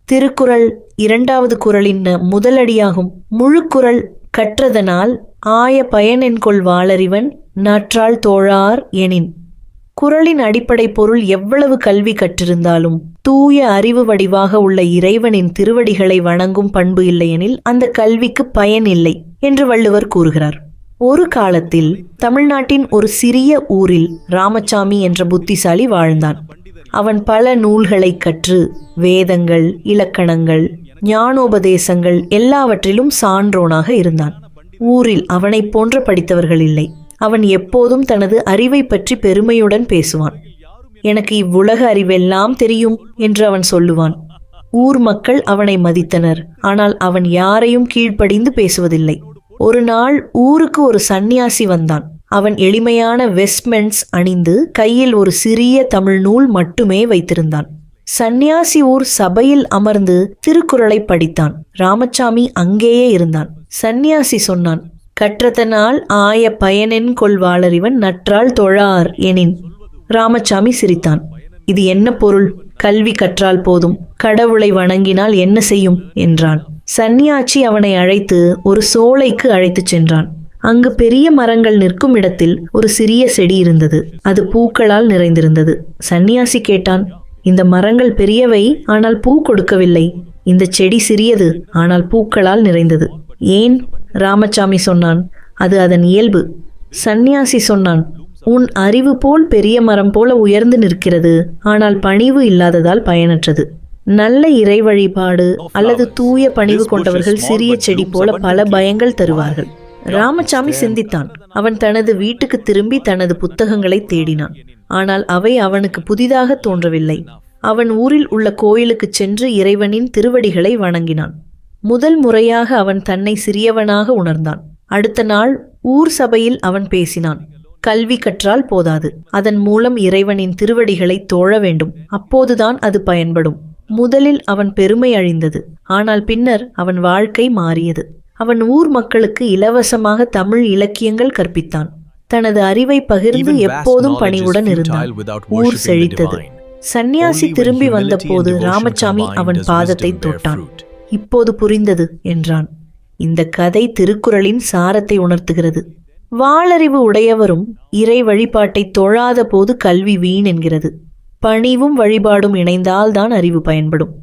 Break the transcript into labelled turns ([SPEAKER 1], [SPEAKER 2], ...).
[SPEAKER 1] திருக்குறள் 2வது குறளின் முதலடியாகும். முழுக்குறள் கற்றதனால் ஆய பயனென்கொள் வாளறிவன் நற்றாள் தோழார் எனின். குறளின் அடிப்படை பொருள் எவ்வளவு கல்வி கற்றிருந்தாலும் தூய அறிவு வடிவாக உள்ள இறைவனின் திருவடிகளை வணங்கும் பண்பு இல்லையெனில் அந்த கல்விக்கு பயன் இல்லை என்று வள்ளுவர் கூறுகிறார். ஒரு காலத்தில் தமிழ்நாட்டின் ஒரு சிறிய ஊரில் ராமசாமி என்ற புத்திசாலி வாழ்ந்தான். அவன் பல நூல்களை கற்று வேதங்கள், இலக்கணங்கள், ஞானோபதேசங்கள் எல்லாவற்றிலும் சான்றோனாக இருந்தான். ஊரில் அவனை போன்ற படித்தவர்கள் இல்லை. அவன் எப்போதும் தனது அறிவை பற்றி பெருமையுடன் பேசுவான். எனக்கு இவ்வுலக அறிவெல்லாம் தெரியும் என்று அவன் சொல்லுவான். ஊர் மக்கள் அவனை மதித்தனர். ஆனால் அவன் யாரையும் கீழ்ப்படிந்து பேசுவதில்லை. ஒரு நாள் ஊருக்கு ஒரு சந்நியாசி வந்தான். அவன் எளிமையான வெஸ்ட்மென்ட்ஸ் அணிந்து கையில் ஒரு சிறிய தமிழ் நூல் மட்டுமே வைத்திருந்தான். சந்நியாசி ஊர் சபையில் அமர்ந்து திருக்குறளை படித்தான். ராமசாமி அங்கேயே இருந்தான். சந்நியாசி சொன்னான், கற்றதனால் ஆய பயனென்கொள் வாளறிவன் நற்றாள் தொழார் எனின். ராமசாமி சிரித்தான். இது என்ன பொருள்? கல்வி கற்றால் போதும், கடவுளை வணங்கினால் என்ன செய்யும் என்றான். சந்நியாசி அவனை அழைத்து ஒரு சோலைக்கு அழைத்துச் சென்றான். அங்கு பெரிய மரங்கள் நிற்கும் இடத்தில் ஒரு சிறிய செடி இருந்தது. அது பூக்களால் நிறைந்திருந்தது. சந்நியாசி கேட்டான், இந்த மரங்கள் பெரியவை, ஆனால் பூ கொடுக்கவில்லை. இந்த செடி சிறியது, ஆனால் பூக்களால் நிறைந்தது. ஏன்? ராமசாமி சொன்னான், அது அதன் இயல்பு. சந்நியாசி சொன்னான், உன் அறிவு போல் பெரிய மரம் போல உயர்ந்து நிற்கிறது, ஆனால் பணிவு இல்லாததால் பயனற்றது. நல்ல இறை வழிபாடு அல்லது தூய பணிவு கொண்டவர்கள் சிறிய செடி போல பல பயங்கள் தருவார்கள். ராமசாமி சிந்தித்தான். அவன் தனது வீட்டுக்கு திரும்பி தனது புத்தகங்களை தேடினான். ஆனால் அவை அவனுக்கு புதிதாக தோன்றவில்லை. அவன் ஊரில் உள்ள கோயிலுக்கு சென்று இறைவனின் திருவடிகளை வணங்கினான். முதல் முறையாக அவன் தன்னை சிறியவனாக உணர்ந்தான். அடுத்த நாள் ஊர் சபையில் அவன் பேசினான். கல்வி கற்றால் போதாது, அதன் மூலம் இறைவனின் திருவடிகளை தோழ வேண்டும். அப்போதுதான் அது பயன்படும். முதலில் அவன் பெருமை அழிந்தது. ஆனால் பின்னர் அவன் வாழ்க்கை மாறியது. அவன் ஊர் மக்களுக்கு இலவசமாக தமிழ் இலக்கியங்கள் கற்பித்தான். தனது அறிவை பகிர்ந்து எப்போதும் பணிவுடன் இருந்தான். ஊர் செழித்தது. சந்நியாசி திரும்பி வந்த போது ராமசாமி அவன் பாதத்தை தொட்டான். இப்போது புரிந்தது என்றான். இந்த கதை திருக்குறளின் சாரத்தை உணர்த்துகிறது. வாளறிவு உடையவரும் இறை வழிபாட்டை தொழாத போது கல்வி வீண் என்கிறது. பணிவும் வழிபாடும் இணைந்தால்தான் அறிவு பயன்படும்.